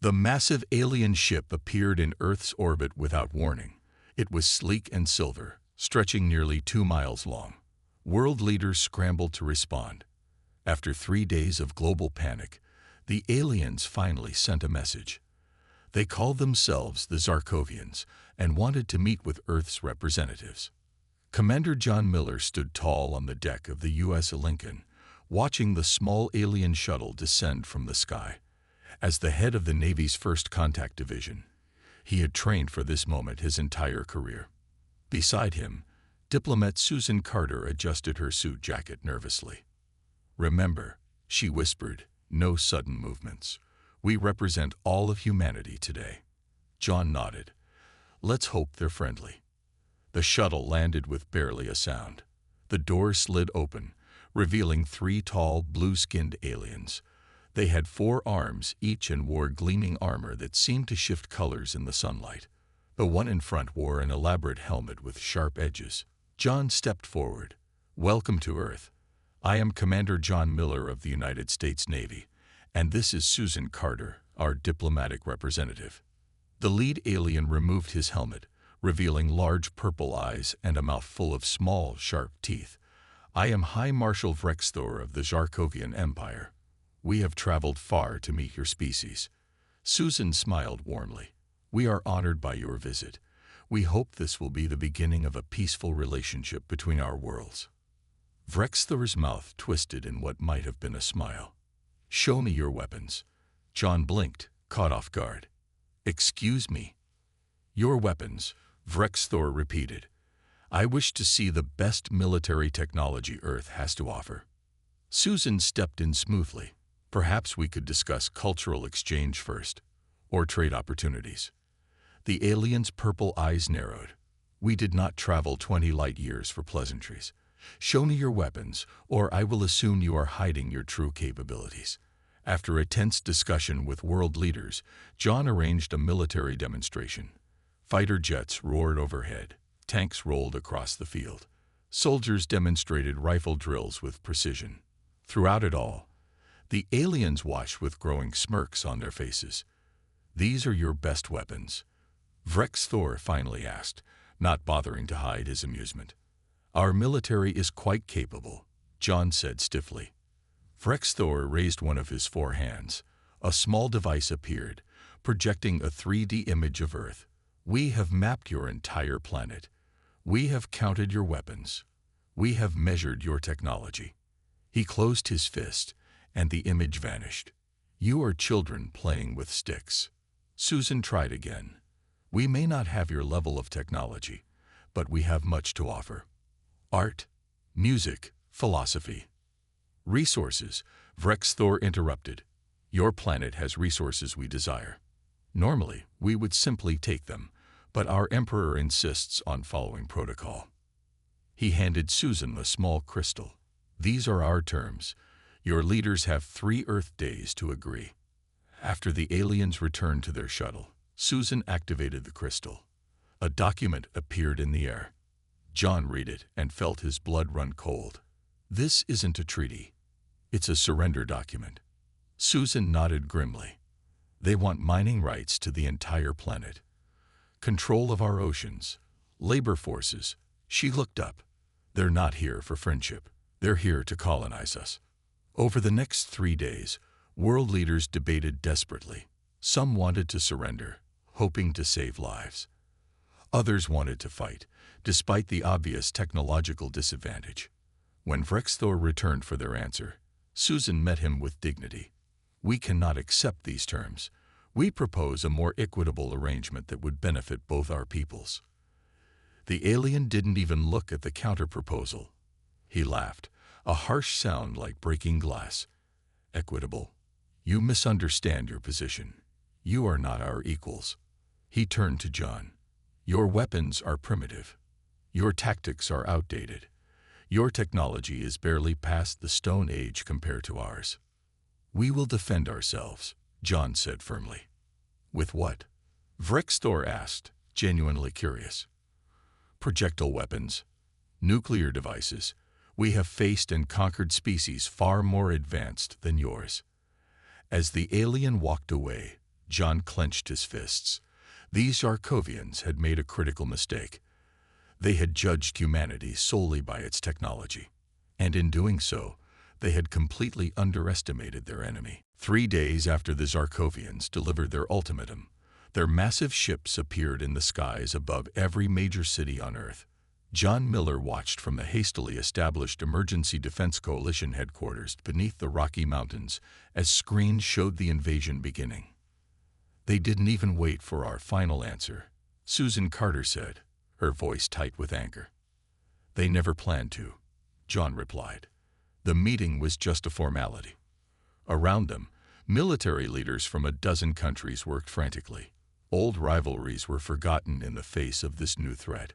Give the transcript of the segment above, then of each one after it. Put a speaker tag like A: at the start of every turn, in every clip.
A: The massive alien ship appeared in Earth's orbit without warning. It was sleek and silver, stretching nearly 2 miles long. World leaders scrambled to respond. After 3 days of global panic, the aliens finally sent a message. They called themselves the Zarkovians and wanted to meet with Earth's representatives. Commander John Miller stood tall on the deck of the U.S. Lincoln, watching the small alien shuttle descend from the sky. As the head of the Navy's First Contact Division, he had trained for this moment his entire career. Beside him, diplomat Susan Carter adjusted her suit jacket nervously. "Remember," she whispered, "no sudden movements. We represent all of humanity today." John nodded. "Let's hope they're friendly." The shuttle landed with barely a sound. The door slid open, revealing 3 tall, blue-skinned aliens. They had 4 arms each and wore gleaming armor that seemed to shift colors in the sunlight. The one in front wore an elaborate helmet with sharp edges. John stepped forward. "Welcome to Earth. I am Commander John Miller of the United States Navy, and this is Susan Carter, our diplomatic representative." The lead alien removed his helmet, revealing large purple eyes and a mouth full of small, sharp teeth. "I am High Marshal Vrexthor of the Zarkovian Empire. We have traveled far to meet your species." Susan smiled warmly. "We are honored by your visit. We hope this will be the beginning of a peaceful relationship between our worlds." Vrexthor's mouth twisted in what might have been a smile. "Show me your weapons." John blinked, caught off guard. "Excuse me?" "Your weapons," Vrexthor repeated. "I wish to see the best military technology Earth has to offer." Susan stepped in smoothly. "Perhaps we could discuss cultural exchange first, or trade opportunities." The alien's purple eyes narrowed. "We did not travel 20 light years for pleasantries. Show me your weapons, or I will assume you are hiding your true capabilities." After a tense discussion with world leaders, John arranged a military demonstration. Fighter jets roared overhead. Tanks rolled across the field. Soldiers demonstrated rifle drills with precision. Throughout it all, the aliens watched with growing smirks on their faces. "These are your best weapons?" Vrexthor finally asked, not bothering to hide his amusement. "Our military is quite capable," John said stiffly. Vrexthor raised one of his 4 hands. A small device appeared, projecting a 3D image of Earth. "We have mapped your entire planet. We have counted your weapons. We have measured your technology." He closed his fist, and the image vanished. "You are children playing with sticks." Susan tried again. "We may not have your level of technology, but we have much to offer. Art, music, philosophy." "Resources," Vrexthor interrupted. "Your planet has resources we desire. Normally, we would simply take them, but our Emperor insists on following protocol." He handed Susan a small crystal. "These are our terms. Your leaders have 3 Earth days to agree." After the aliens returned to their shuttle, Susan activated the crystal. A document appeared in the air. John read it and felt his blood run cold. "This isn't a treaty. It's a surrender document." Susan nodded grimly. "They want mining rights to the entire planet. Control of our oceans. Labor forces." She looked up. "They're not here for friendship. They're here to colonize us." Over the next 3 days, world leaders debated desperately. Some wanted to surrender, hoping to save lives. Others wanted to fight, despite the obvious technological disadvantage. When Vrexthor returned for their answer, Susan met him with dignity. "We cannot accept these terms. We propose a more equitable arrangement that would benefit both our peoples." The alien didn't even look at the counter-proposal. He laughed, a harsh sound like breaking glass. "Equitable? You misunderstand your position. You are not our equals." He turned to John. "Your weapons are primitive. Your tactics are outdated. Your technology is barely past the Stone Age compared to ours." "We will defend ourselves," John said firmly. "With what?" Vrexthor asked, genuinely curious. "Projectile weapons, nuclear devices. We have faced and conquered species far more advanced than yours." As the alien walked away, John clenched his fists. These Zarkovians had made a critical mistake. They had judged humanity solely by its technology, and in doing so, they had completely underestimated their enemy. 3 days after the Zarkovians delivered their ultimatum, their massive ships appeared in the skies above every major city on Earth. John Miller watched from the hastily established Emergency Defense Coalition headquarters beneath the Rocky Mountains as screens showed the invasion beginning. "They didn't even wait for our final answer," Susan Carter said, her voice tight with anger. "They never planned to," John replied. "The meeting was just a formality." Around them, military leaders from a dozen countries worked frantically. Old rivalries were forgotten in the face of this new threat.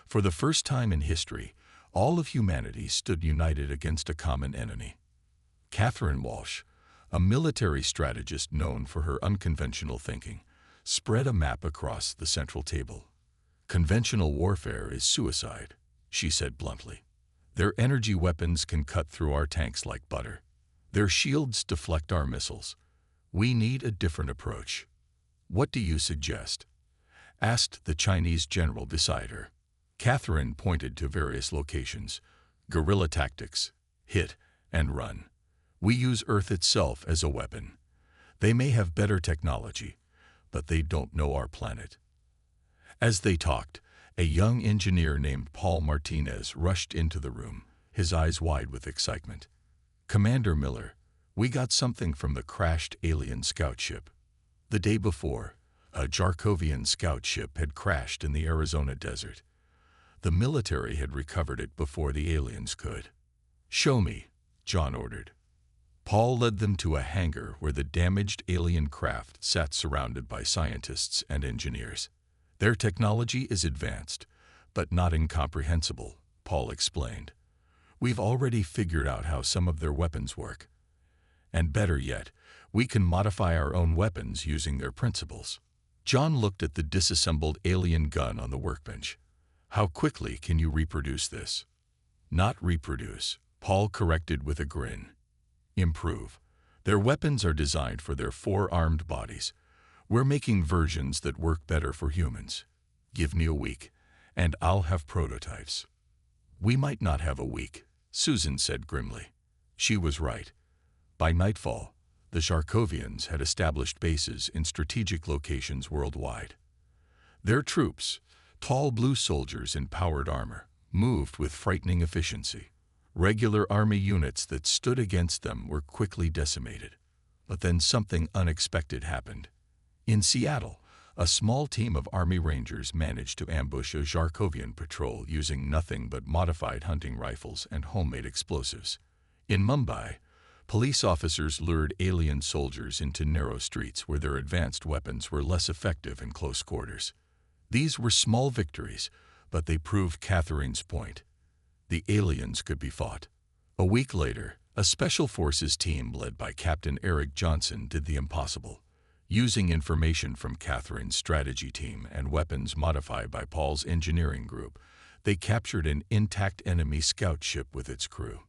A: For the first time in history, all of humanity stood united against a common enemy. Catherine Walsh, a military strategist known for her unconventional thinking, spread a map across the central table. "Conventional warfare is suicide," she said bluntly. "Their energy weapons can cut through our tanks like butter. Their shields deflect our missiles. We need a different approach." "What do you suggest?" asked the Chinese general beside her. Catherine pointed to various locations. "Guerrilla tactics, hit and run. We use Earth itself as a weapon. They may have better technology, but they don't know our planet." As they talked, a young engineer named Paul Martinez rushed into the room, his eyes wide with excitement. "Commander Miller, we got something from the crashed alien scout ship." The day before, a Zarkovian scout ship had crashed in the Arizona desert. The military had recovered it before the aliens could. "Show me," John ordered. Paul led them to a hangar where the damaged alien craft sat surrounded by scientists and engineers. "Their technology is advanced, but not incomprehensible," Paul explained. "We've already figured out how some of their weapons work. And better yet, we can modify our own weapons using their principles." John looked at the disassembled alien gun on the workbench. "How quickly can you reproduce this?" "Not reproduce," Paul corrected with a grin. "Improve. Their weapons are designed for their four-armed bodies. We're making versions that work better for humans. Give me a week, and I'll have prototypes." "We might not have a week," Susan said grimly. She was right. By nightfall, the Zarkovians had established bases in strategic locations worldwide. Their troops, tall blue soldiers in powered armor, moved with frightening efficiency. Regular army units that stood against them were quickly decimated. But then something unexpected happened. In Seattle, a small team of Army Rangers managed to ambush a Zarkovian patrol using nothing but modified hunting rifles and homemade explosives. In Mumbai, police officers lured alien soldiers into narrow streets where their advanced weapons were less effective in close quarters. These were small victories, but they proved Catherine's point. The aliens could be fought. A week later, a special forces team led by Captain Eric Johnson did the impossible. Using information from Catherine's strategy team and weapons modified by Paul's engineering group, they captured an intact enemy scout ship with its crew.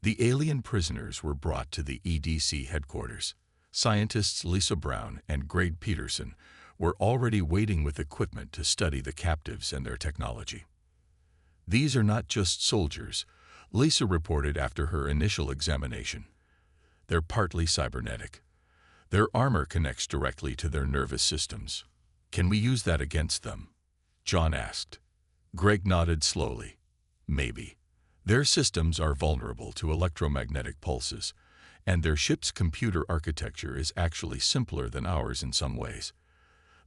A: The alien prisoners were brought to the EDC headquarters. Scientists Lisa Brown and Greg Peterson were already waiting with equipment to study the captives and their technology. "These are not just soldiers," Lisa reported after her initial examination. "They're partly cybernetic. Their armor connects directly to their nervous systems." "Can we use that against them?" John asked. Greg nodded slowly. "Maybe. Their systems are vulnerable to electromagnetic pulses, and their ship's computer architecture is actually simpler than ours in some ways.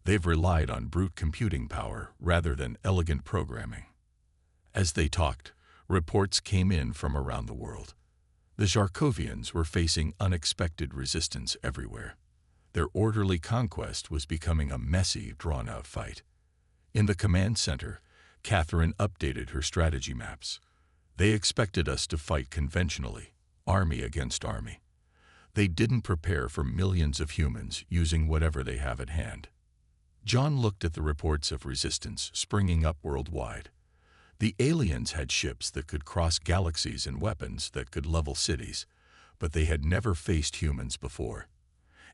A: They've relied on brute computing power rather than elegant programming." As they talked, reports came in from around the world. The Zarkovians were facing unexpected resistance everywhere. Their orderly conquest was becoming a messy, drawn-out fight. In the command center, Catherine updated her strategy maps. "They expected us to fight conventionally, army against army. They didn't prepare for millions of humans using whatever they have at hand." John looked at the reports of resistance springing up worldwide. The aliens had ships that could cross galaxies and weapons that could level cities, but they had never faced humans before.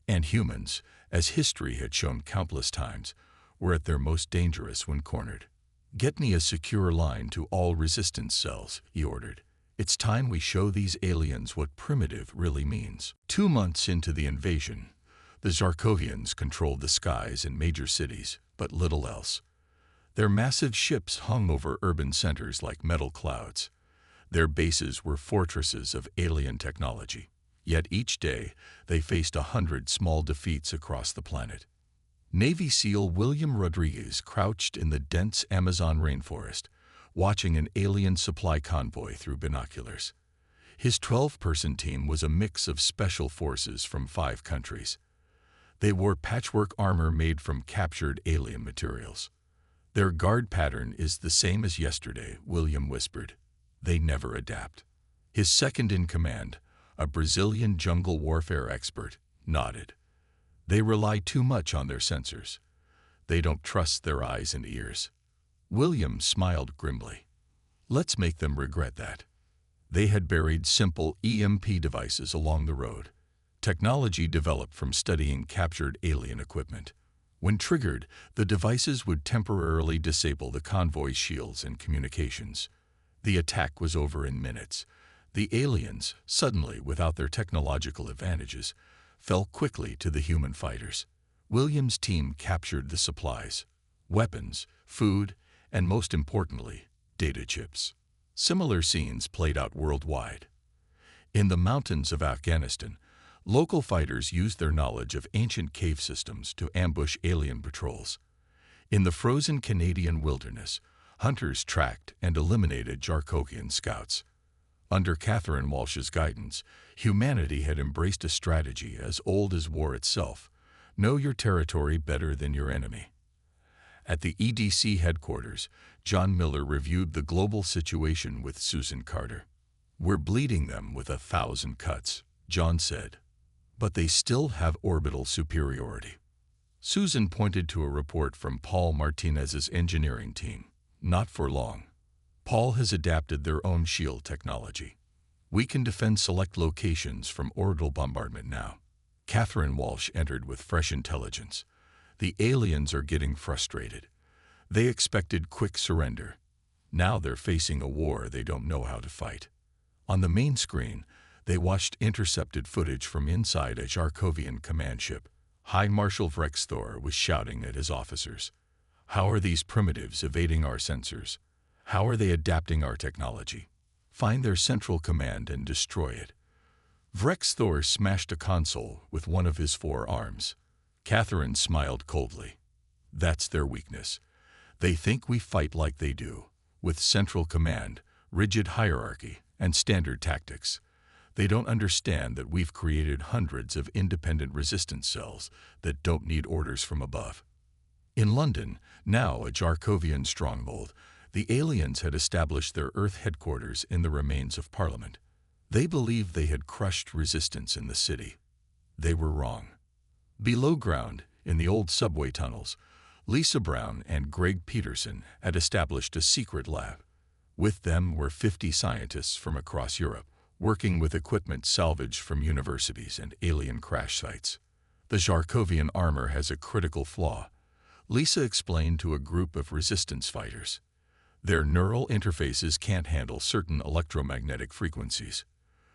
A: And humans, as history had shown countless times, were at their most dangerous when cornered. "Get me a secure line to all resistance cells," he ordered. "It's time we show these aliens what primitive really means." 2 months into the invasion, the Zarkovians controlled the skies in major cities, but little else. Their massive ships hung over urban centers like metal clouds. Their bases were fortresses of alien technology. Yet each day, they faced 100 small defeats across the planet. Navy SEAL William Rodriguez crouched in the dense Amazon rainforest, watching an alien supply convoy through binoculars. His 12-person team was a mix of special forces from 5 countries. They wore patchwork armor made from captured alien materials. "Their guard pattern is the same as yesterday," William whispered. "They never adapt." His second-in-command, a Brazilian jungle warfare expert, nodded. "They rely too much on their sensors. They don't trust their eyes and ears." William smiled grimly. "Let's make them regret that." They had buried simple EMP devices along the road, technology developed from studying captured alien equipment. When triggered, the devices would temporarily disable the convoy's shields and communications. The attack was over in minutes. The aliens, suddenly without their technological advantages, fell quickly to the human fighters. William's team captured the supplies, weapons, food, and most importantly, data chips. Similar scenes played out worldwide. In the mountains of Afghanistan, local fighters used their knowledge of ancient cave systems to ambush alien patrols. In the frozen Canadian wilderness, hunters tracked and eliminated Jarkovian scouts. Under Catherine Walsh's guidance, humanity had embraced a strategy as old as war itself: know your territory better than your enemy. At the EDC headquarters, John Miller reviewed the global situation with Susan Carter. "We're bleeding them with 1,000 cuts," John said. "But they still have orbital superiority." Susan pointed to a report from Paul Martinez's engineering team. "Not for long. Paul has adapted their own shield technology. We can defend select locations from orbital bombardment now." Catherine Walsh entered with fresh intelligence. "The aliens are getting frustrated. They expected quick surrender. Now they're facing a war they don't know how to fight." On the main screen, they watched intercepted footage from inside a Jarkovian command ship. High Marshal Vrexthor was shouting at his officers. "How are these primitives evading our sensors? How are they adapting our technology? Find their central command and destroy it." Vrexthor smashed a console with one of his 4 arms. Catherine smiled coldly. "That's their weakness. They think we fight like they do, with central command, rigid hierarchy, and standard tactics. They don't understand that we've created hundreds of independent resistance cells that don't need orders from above." In London, now a Jarkovian stronghold, the aliens had established their Earth headquarters in the remains of Parliament. They believed they had crushed resistance in the city. They were wrong. Below ground, in the old subway tunnels, Lisa Brown and Greg Peterson had established a secret lab. With them were 50 scientists from across Europe, working with equipment salvaged from universities and alien crash sites. "The Jarkovian armor has a critical flaw," Lisa explained to a group of resistance fighters. "Their neural interfaces can't handle certain electromagnetic frequencies.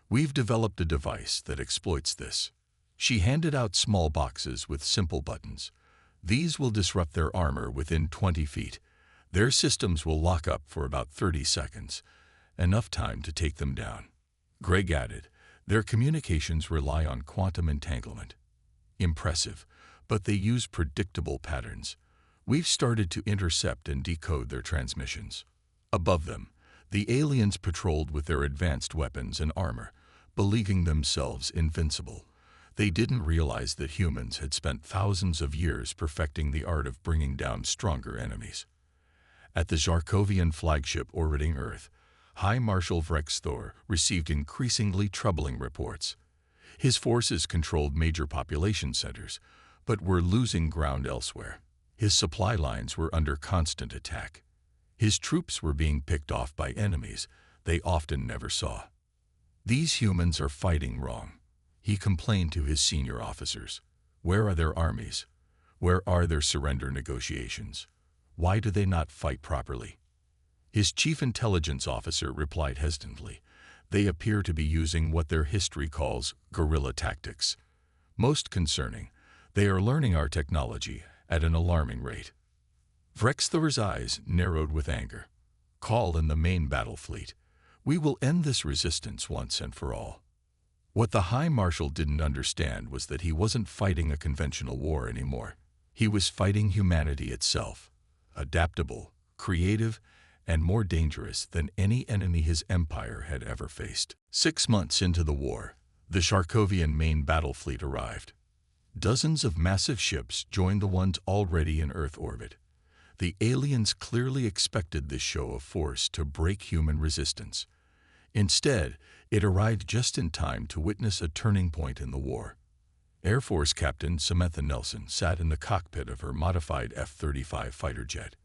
A: We've developed a device that exploits this." She handed out small boxes with simple buttons. "These will disrupt their armor within 20 feet. Their systems will lock up for about 30 seconds, enough time to take them down." Greg added, "Their communications rely on quantum entanglement." "Impressive, but they use predictable patterns. We've started to intercept and decode their transmissions." Above them, the aliens patrolled with their advanced weapons and armor, believing themselves invincible. They didn't realize that humans had spent thousands of years perfecting the art of bringing down stronger enemies. At the Jarkovian flagship orbiting Earth, High Marshal Vrexthor received increasingly troubling reports. His forces controlled major population centers, but were losing ground elsewhere. His supply lines were under constant attack. His troops were being picked off by enemies they often never saw. "These humans are fighting wrong," he complained to his senior officers. Where are their armies? Where are their surrender negotiations? Why do they not fight properly? His chief intelligence officer replied hesitantly, "They appear to be using what their history calls guerrilla tactics. Most concerning, they are learning our technology at an alarming rate." Vrexthor's eyes narrowed with anger. "Call in the main battle fleet. We will end this resistance once and for all." What the High Marshal didn't understand was that he wasn't fighting a conventional war anymore. He was fighting humanity itself, adaptable, creative, and more dangerous than any enemy his empire had ever faced. 6 months into the war, the Sharkovian main battle fleet arrived. Dozens of massive ships joined the ones already in Earth orbit. The aliens clearly expected this show of force to break human resistance. Instead, it arrived just in time to witness a turning point in the war. Air Force Captain Samantha Nelson sat in the cockpit of her modified F-35 fighter jet.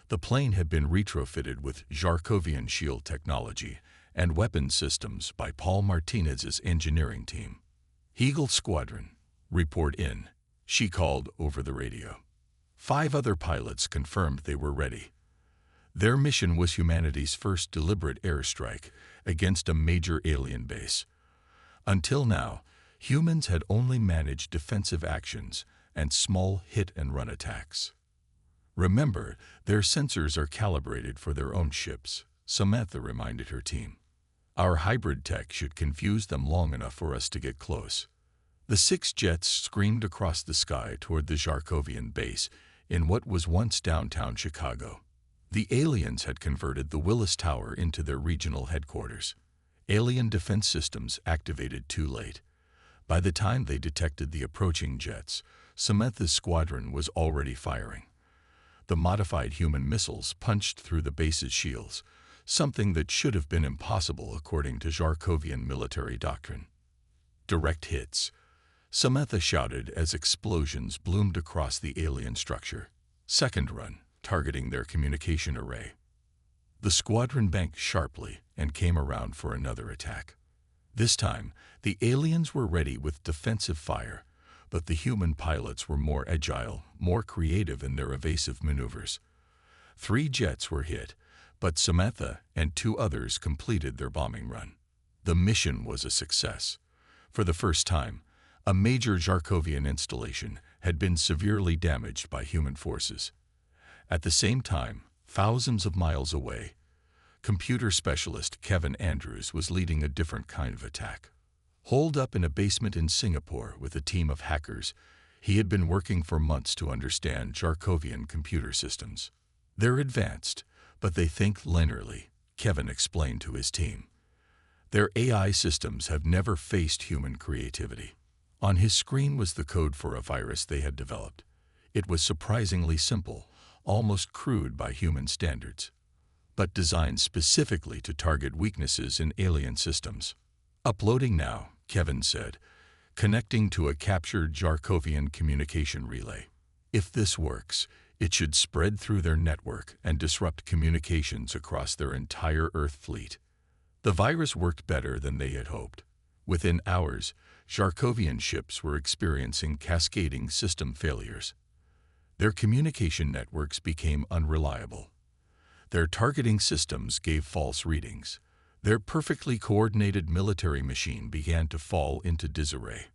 A: The plane had been retrofitted with Sharkovian shield technology and weapon systems by Paul Martinez's engineering team. "Eagle Squadron, report in," she called over the radio. 5 other pilots confirmed they were ready. Their mission was humanity's first deliberate airstrike against a major alien base. Until now, humans had only managed defensive actions and small hit-and-run attacks. "Remember, their sensors are calibrated for their own ships," Samantha reminded her team. "Our hybrid tech should confuse them long enough for us to get close." The 6 jets screamed across the sky toward the Sharkovian base in what was once downtown Chicago. The aliens had converted the Willis Tower into their regional headquarters. Alien defense systems activated too late. By the time they detected the approaching jets, Samantha's squadron was already firing. The modified human missiles punched through the base's shields, something that should have been impossible according to Sharkovian military doctrine. "Direct hits," Samantha shouted as explosions bloomed across the alien structure. "Second run, targeting their communication array." The squadron banked sharply and came around for another attack. This time, the aliens were ready with defensive fire, but the human pilots were more agile, more creative in their evasive maneuvers. 3 jets were hit, but Samantha and 2 others completed their bombing run. The mission was a success. For the first time, a major Sharkovian installation had been severely damaged by human forces. At the same time, thousands of miles away, computer specialist Kevin Andrews was leading a different kind of attack. Holed up in a basement in Singapore with a team of hackers, he had been working for months to understand Sharkovian computer systems. "They're advanced, but they think linearly," Kevin explained to his team. "Their AI systems have never faced human creativity." On his screen was the code for a virus they had developed. It was surprisingly simple, almost crude by human standards, but designed specifically to target weaknesses in alien systems. "Uploading now," Kevin said, connecting to a captured Sharkovian communication relay. "If this works, it should spread through their network and disrupt communications across their entire Earth fleet." The virus worked better than they had hoped. Within hours, Sharkovian ships were experiencing cascading system failures. Their communication networks became unreliable. Their targeting systems gave false readings. Their perfectly coordinated military machine began to fall into disarray.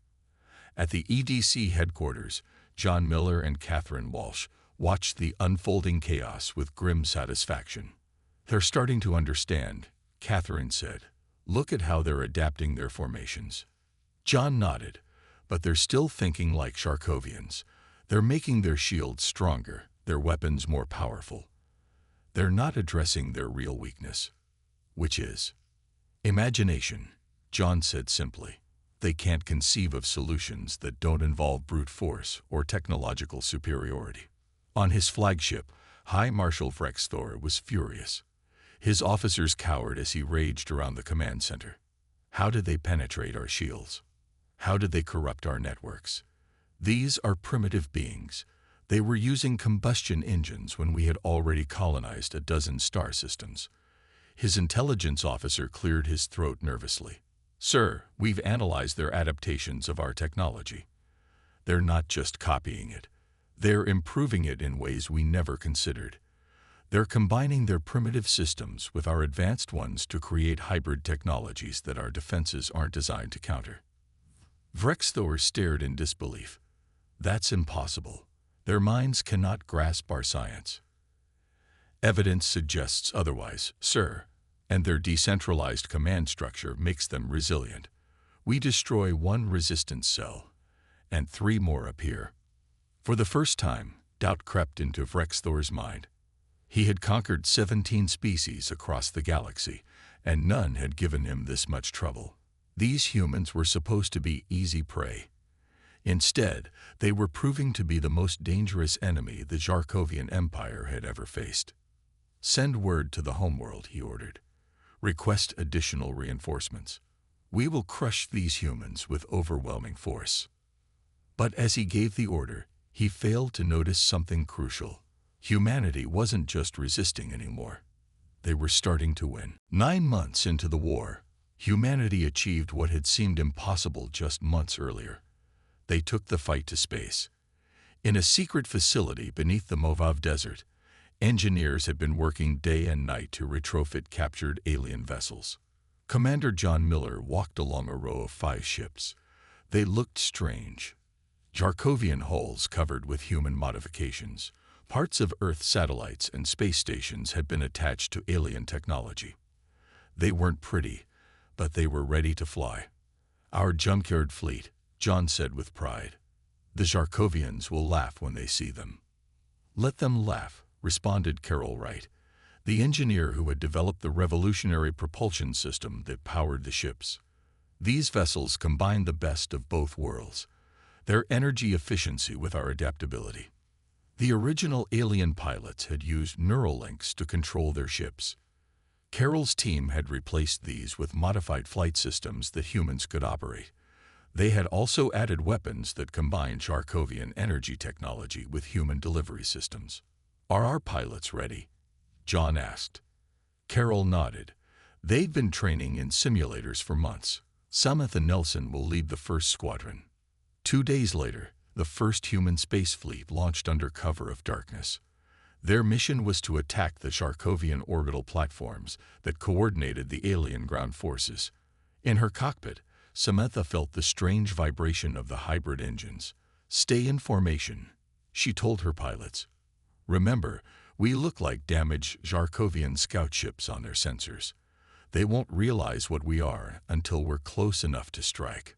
A: At the EDC headquarters, John Miller and Catherine Walsh watched the unfolding chaos with grim satisfaction. "They're starting to understand," Catherine said. "Look at how they're adapting their formations." John nodded, "But they're still thinking like Sharkovians. They're making their shields stronger, their weapons more powerful. They're not addressing their real weakness." "Which is?" "Imagination," John said simply. "They can't conceive of solutions that don't involve brute force or technological superiority." On his flagship, High Marshal Vrexthor was furious. His officers cowered as he raged around the command center. "How did they penetrate our shields? How did they corrupt our networks? These are primitive beings. They were using combustion engines when we had already colonized a dozen star systems." His intelligence officer cleared his throat nervously. "Sir, we've analyzed their adaptations of our technology. They're not just copying it. They're improving it in ways we never considered. They're combining their primitive systems with our advanced ones to create hybrid technologies that our defenses aren't designed to counter. Vrexthor stared in disbelief. That's impossible. Their minds cannot grasp our science. Evidence suggests otherwise, sir, and their decentralized command structure makes them resilient. We destroy one resistance cell, and 3 more appear. For the first time, doubt crept into Vrexthor's mind. He had conquered 17 species across the galaxy, and none had given him this much trouble. These humans were supposed to be easy prey. Instead, they were proving to be the most dangerous enemy the Jarkovian Empire had ever faced. Send word to the homeworld, he ordered. Request additional reinforcements. We will crush these humans with overwhelming force. But as he gave the order, he failed to notice something crucial. Humanity wasn't just resisting anymore. They were starting to win. 9 months into the war, humanity achieved what had seemed impossible just months earlier. They took the fight to space. In a secret facility beneath the Movav Desert, engineers had been working day and night to retrofit captured alien vessels. Commander John Miller walked along a row of 5 ships. They looked strange. Jarkovian hulls covered with human modifications. Parts of Earth satellites and space stations had been attached to alien technology. They weren't pretty, but they were ready to fly. Our junkyard fleet, John said with pride. The Jarkovians will laugh when they see them. Let them laugh, responded Carol Wright, the engineer who had developed the revolutionary propulsion system that powered the ships. These vessels combined the best of both worlds, their energy efficiency with our adaptability. The original alien pilots had used neural links to control their ships. Carol's team had replaced these with modified flight systems that humans could operate. They had also added weapons that combined Jarkovian energy technology with human delivery systems. Are our pilots ready? John asked. Carol nodded. They'd been training in simulators for months. Samantha Nelson will lead the first squadron. 2 days later, the first human space fleet launched under cover of darkness. Their mission was to attack the Jarkovian orbital platforms that coordinated the alien ground forces. In her cockpit, Samantha felt the strange vibration of the hybrid engines. Stay in formation, she told her pilots. Remember, we look like damaged Jarkovian scout ships on their sensors. They won't realize what we are until we're close enough to strike.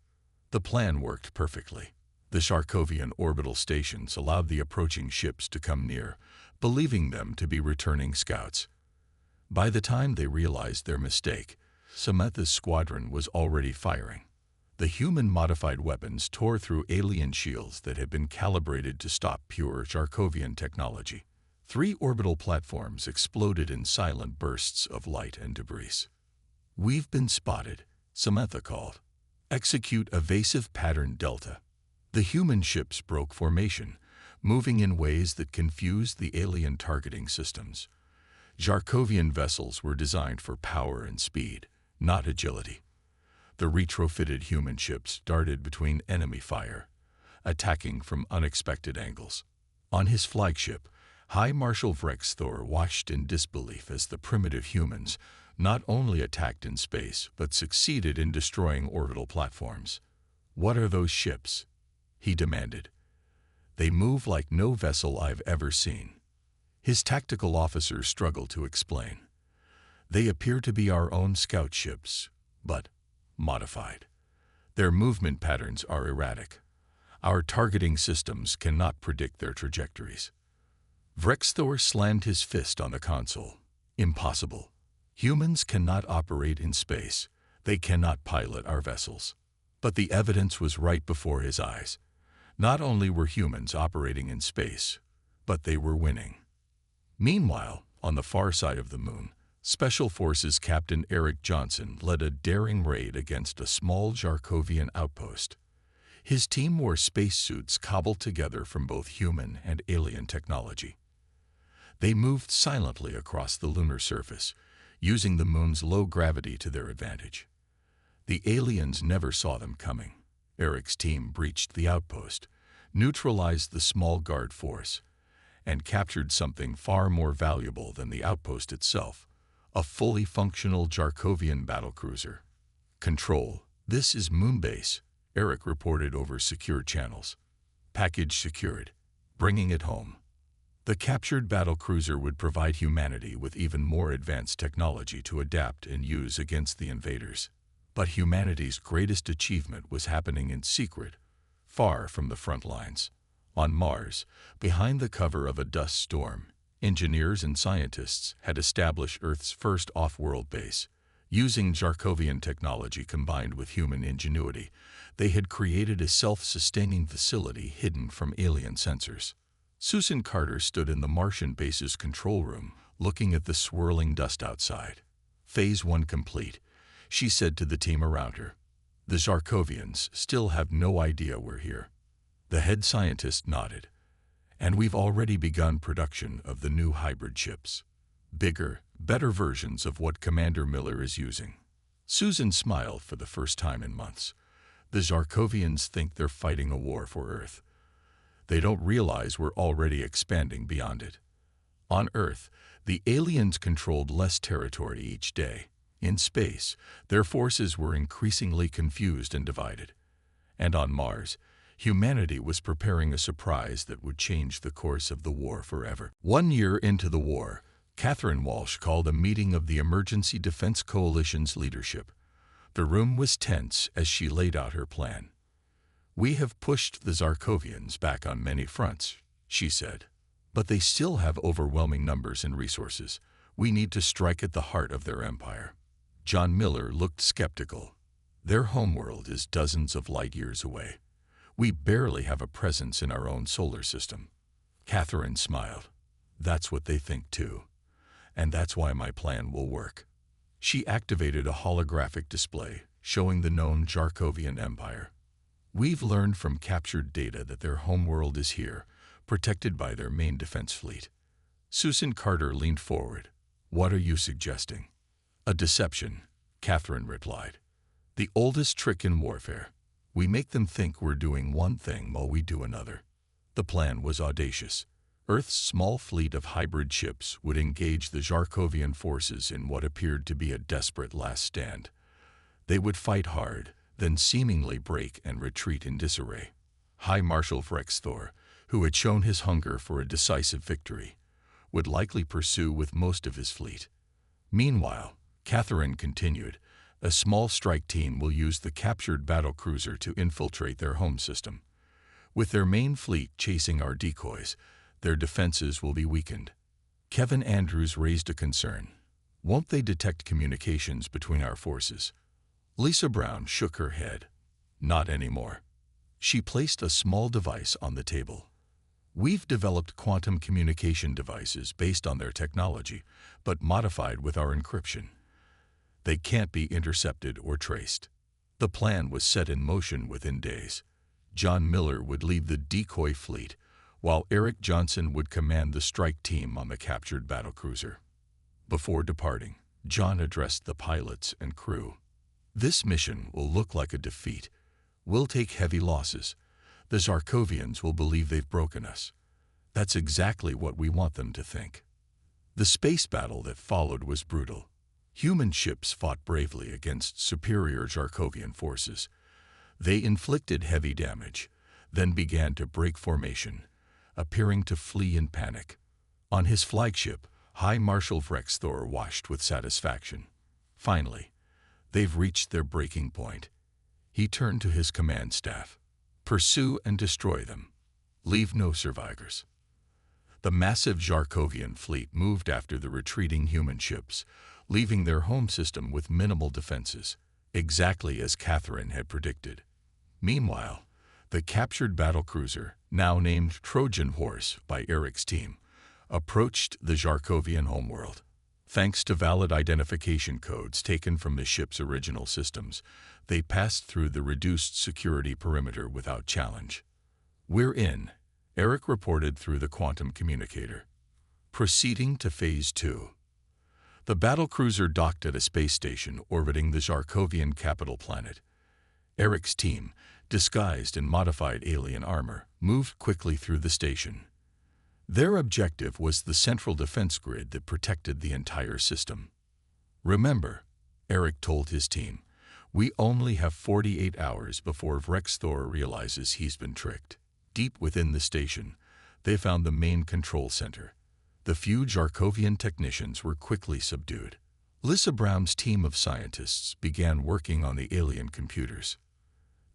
A: The plan worked perfectly. The Jarkovian orbital stations allowed the approaching ships to come near, believing them to be returning scouts. By the time they realized their mistake, Samantha's squadron was already firing. The human-modified weapons tore through alien shields that had been calibrated to stop pure Jarkovian technology. 3 orbital platforms exploded in silent bursts of light and debris. We've been spotted, Samantha called. Execute evasive pattern Delta. The human ships broke formation, moving in ways that confused the alien targeting systems. Jarkovian vessels were designed for power and speed, not agility. The retrofitted human ships darted between enemy fire, attacking from unexpected angles. On his flagship, High Marshal Vrexthor watched in disbelief as the primitive humans not only attacked in space but succeeded in destroying orbital platforms. What are those ships? He demanded. They move like no vessel I've ever seen. His tactical officers struggled to explain. They appear to be our own scout ships, but modified. Their movement patterns are erratic. Our targeting systems cannot predict their trajectories. Vrexthor slammed his fist on the console. Impossible. Humans cannot operate in space. They cannot pilot our vessels. But the evidence was right before his eyes. Not only were humans operating in space, but they were winning. Meanwhile, on the far side of the moon, Special Forces Captain Eric Johnson led a daring raid against a small Jarkovian outpost. His team wore spacesuits cobbled together from both human and alien technology. They moved silently across the lunar surface, using the moon's low gravity to their advantage. The aliens never saw them coming. Eric's team breached the outpost, neutralized the small guard force, and captured something far more valuable than the outpost itself, a fully functional Jarkovian battlecruiser. Control, this is Moonbase, Eric reported over secure channels. Package secured. Bringing it home. The captured battlecruiser would provide humanity with even more advanced technology to adapt and use against the invaders. But humanity's greatest achievement was happening in secret, far from the front lines. On Mars, behind the cover of a dust storm, engineers and scientists had established Earth's first off-world base. Using Jarkovian technology combined with human ingenuity, they had created a self-sustaining facility hidden from alien sensors. Susan Carter stood in the Martian base's control room, looking at the swirling dust outside. Phase 1 complete, she said to the team around her. The Jarkovians still have no idea we're here. The head scientist nodded. And we've already begun production of the new hybrid ships. Bigger, better versions of what Commander Miller is using. Susan smiled for the first time in months. The Jarkovians think they're fighting a war for Earth. They don't realize we're already expanding beyond it. On Earth, the aliens controlled less territory each day. In space, their forces were increasingly confused and divided. And on Mars, humanity was preparing a surprise that would change the course of the war forever. 1 year into the war, Catherine Walsh called a meeting of the Emergency Defense Coalition's leadership. The room was tense as she laid out her plan. We have pushed the Jarkovians back on many fronts, she said. But they still have overwhelming numbers and resources. We need to strike at the heart of their empire. John Miller looked skeptical. Their homeworld is dozens of light years away. We barely have a presence in our own solar system. Catherine smiled. That's what they think too. And that's why my plan will work. She activated a holographic display showing the known Jarkovian empire. We've learned from captured data that their homeworld is here, protected by their main defense fleet. Susan Carter leaned forward. What are you suggesting? A deception, Catherine replied. The oldest trick in warfare. We make them think we're doing one thing while we do another. The plan was audacious. Earth's small fleet of hybrid ships would engage the Jarkovian forces in what appeared to be a desperate last stand. They would fight hard, then seemingly break and retreat in disarray. High Marshal Thor, who had shown his hunger for a decisive victory, would likely pursue with most of his fleet. Meanwhile, Catherine continued, a small strike team will use the captured battlecruiser to infiltrate their home system. With their main fleet chasing our decoys, their defenses will be weakened. Kevin Andrews raised a concern. Won't they detect communications between our forces? Lisa Brown shook her head. Not anymore. She placed a small device on the table. We've developed quantum communication devices based on their technology, but modified with our encryption. They can't be intercepted or traced. The plan was set in motion within days. John Miller would lead the decoy fleet, while Eric Johnson would command the strike team on the captured battlecruiser. Before departing, John addressed the pilots and crew. This mission will look like a defeat. We'll take heavy losses. The Jarkovians will believe they've broken us. That's exactly what we want them to think. The space battle that followed was brutal. Human ships fought bravely against superior Jarkovian forces. They inflicted heavy damage, then began to break formation, appearing to flee in panic. On his flagship, High Marshal Thor watched with satisfaction. Finally, they've reached their breaking point. He turned to his command staff. Pursue and destroy them. Leave no survivors. The massive Jarkovian fleet moved after the retreating human ships, leaving their home system with minimal defenses, exactly as Catherine had predicted. Meanwhile, the captured battlecruiser, now named Trojan Horse by Eric's team, approached the Jarkovian homeworld. Thanks to valid identification codes taken from the ship's original systems, they passed through the reduced security perimeter without challenge. We're in, Eric reported through the quantum communicator. Proceeding to Phase 2. The battlecruiser docked at a space station orbiting the Jarkovian capital planet. Eric's team, disguised in modified alien armor, moved quickly through the station. Their objective was the central defense grid that protected the entire system. "Remember," Eric told his team, "we only have 48 hours before Vrexthor realizes he's been tricked." Deep within the station, they found the main control center. The few Jarkovian technicians were quickly subdued. Lissa Brown's team of scientists began working on the alien computers.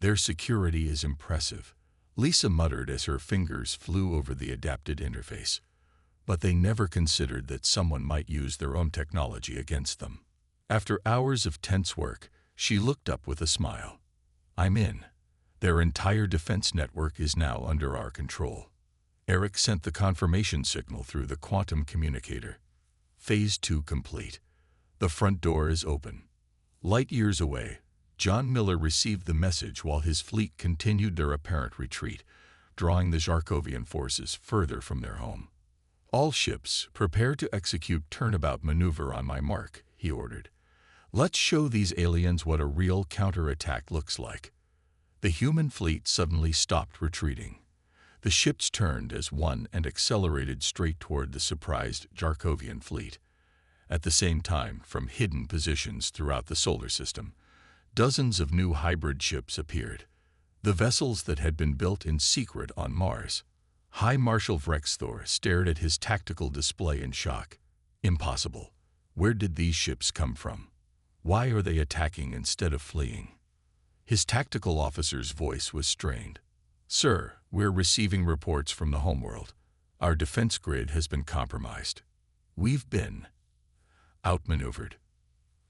A: "Their security is impressive," Lisa muttered as her fingers flew over the adapted interface. But they never considered that someone might use their own technology against them. After hours of tense work, she looked up with a smile. "I'm in. Their entire defense network is now under our control." Eric sent the confirmation signal through the quantum communicator. "Phase 2 complete. The front door is open." Light years away, John Miller received the message while his fleet continued their apparent retreat, drawing the Jarkovian forces further from their home. "All ships, prepare to execute turnabout maneuver on my mark," he ordered. "Let's show these aliens what a real counterattack looks like." The human fleet suddenly stopped retreating. The ships turned as one and accelerated straight toward the surprised Jarkovian fleet. At the same time, from hidden positions throughout the solar system, dozens of new hybrid ships appeared. The vessels that had been built in secret on Mars. High Marshal Vrexthor stared at his tactical display in shock. Impossible. Where did these ships come from? Why are they attacking instead of fleeing? His tactical officer's voice was strained. "Sir, we're receiving reports from the homeworld. Our defense grid has been compromised. We've been outmaneuvered."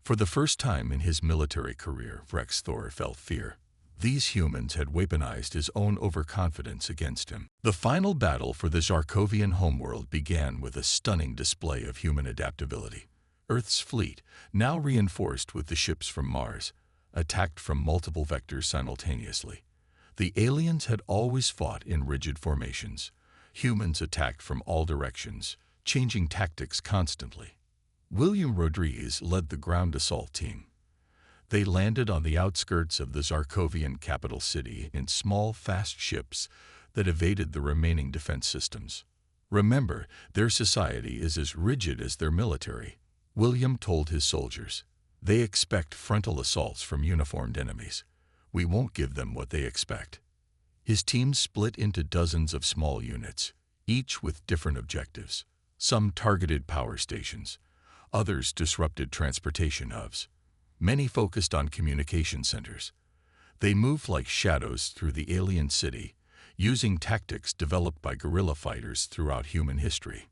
A: For the first time in his military career, Vrexthor felt fear. These humans had weaponized his own overconfidence against him. The final battle for the Jarkovian homeworld began with a stunning display of human adaptability. Earth's fleet, now reinforced with the ships from Mars, attacked from multiple vectors simultaneously. The aliens had always fought in rigid formations. Humans attacked from all directions, changing tactics constantly. William Rodriguez led the ground assault team. They landed on the outskirts of the Jarkovian capital city in small, fast ships that evaded the remaining defense systems. "Remember, their society is as rigid as their military," William told his soldiers. "They expect frontal assaults from uniformed enemies. We won't give them what they expect." His team split into dozens of small units, each with different objectives. Some targeted power stations. Others disrupted transportation hubs. Many focused on communication centers. They moved like shadows through the alien city, using tactics developed by guerrilla fighters throughout human history.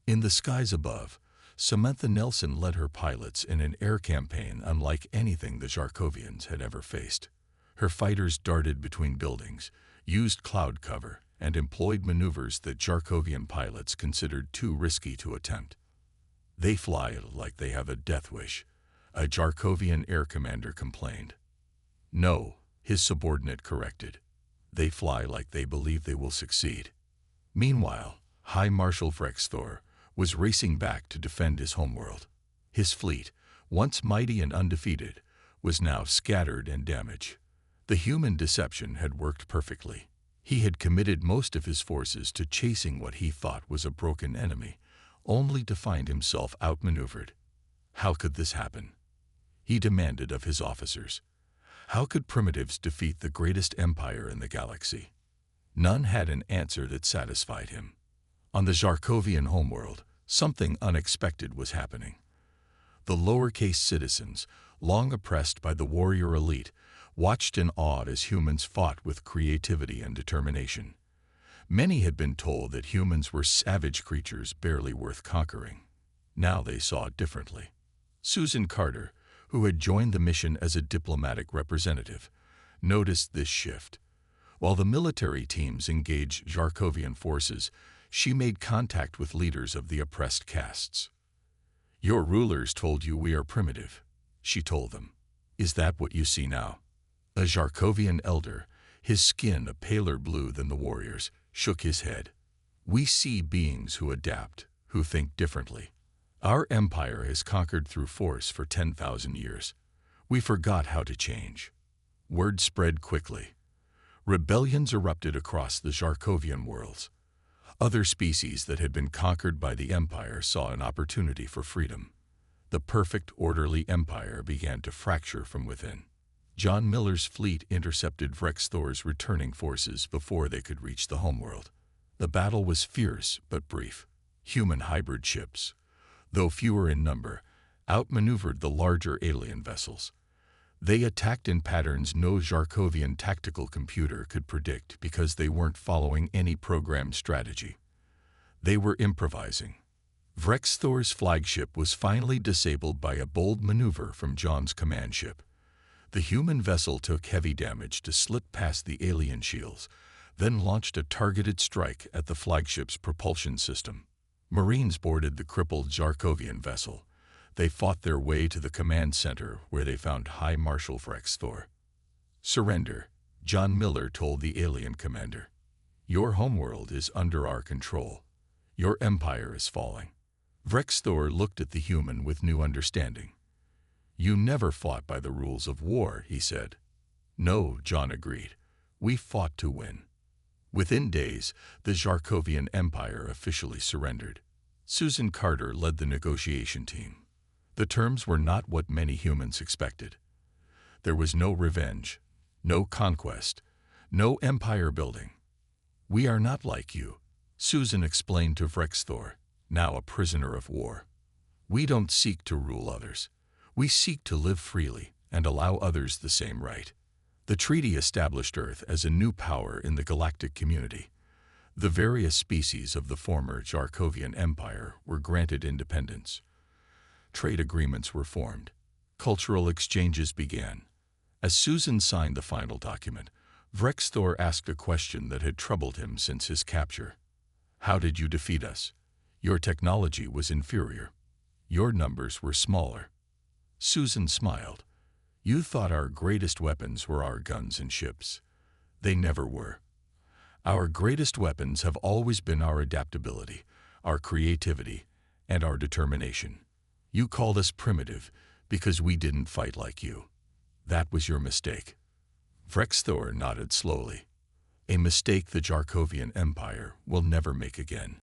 A: In the skies above, Samantha Nelson led her pilots in an air campaign unlike anything the Jarkovians had ever faced. Her fighters darted between buildings, used cloud cover, and employed maneuvers that Jarkovian pilots considered too risky to attempt. "They fly like they have a death wish," a Jarkovian air commander complained. "No," his subordinate corrected. "They fly like they believe they will succeed." Meanwhile, High Marshal Vrexthor was racing back to defend his homeworld. His fleet, once mighty and undefeated, was now scattered and damaged. The human deception had worked perfectly. He had committed most of his forces to chasing what he thought was a broken enemy, only to find himself outmaneuvered. How could this happen? He demanded of his officers. How could primitives defeat the greatest empire in the galaxy? None had an answer that satisfied him. On the Jarkovian homeworld, something unexpected was happening. The lowercase citizens, long oppressed by the warrior elite, watched in awe as humans fought with creativity and determination. Many had been told that humans were savage creatures barely worth conquering. Now they saw it differently. Susan Carter, who had joined the mission as a diplomatic representative, noticed this shift. While the military teams engaged Jarkovian forces, she made contact with leaders of the oppressed castes. "Your rulers told you we are primitive," she told them. "Is that what you see now?" A Jarkovian elder, his skin a paler blue than the warriors, shook his head. "We see beings who adapt, who think differently. Our empire has conquered through force for 10,000 years. We forgot how to change." Word spread quickly. Rebellions erupted across the Zarkovian worlds. Other species that had been conquered by the Empire saw an opportunity for freedom. The perfect, orderly empire began to fracture from within. John Miller's fleet intercepted Vrex Thor's returning forces before they could reach the homeworld. The battle was fierce but brief. Human hybrid ships, though fewer in number, outmaneuvered the larger alien vessels. They attacked in patterns no Zarkovian tactical computer could predict because they weren't following any programmed strategy. They were improvising. Vrex Thor's flagship was finally disabled by a bold maneuver from John's command ship. The human vessel took heavy damage to slip past the alien shields, then launched a targeted strike at the flagship's propulsion system. Marines boarded the crippled Zarkovian vessel. They fought their way to the command center where they found High Marshal Vrex Thor. "Surrender," John Miller told the alien commander. "Your homeworld is under our control. Your empire is falling." Vrex Thor looked at the human with new understanding. "You never fought by the rules of war," he said. "No," John agreed. "We fought to win." Within days, the Zarkovian Empire officially surrendered. Susan Carter led the negotiation team. The terms were not what many humans expected. There was no revenge, no conquest, no empire building. "We are not like you," Susan explained to Vrex Thor, now a prisoner of war. "We don't seek to rule others. We seek to live freely and allow others the same right." The treaty established Earth as a new power in the galactic community. The various species of the former Zarkovian Empire were granted independence. Trade agreements were formed. Cultural exchanges began. As Susan signed the final document, Vrex Thor asked a question that had troubled him since his capture. "How did you defeat us? Your technology was inferior. Your numbers were smaller." Susan smiled. "You thought our greatest weapons were our guns and ships. They never were. Our greatest weapons have always been our adaptability, our creativity, and our determination. You called us primitive because we didn't fight like you. That was your mistake." Vrex Thor nodded slowly. "A mistake the Zarkovian Empire will never make again."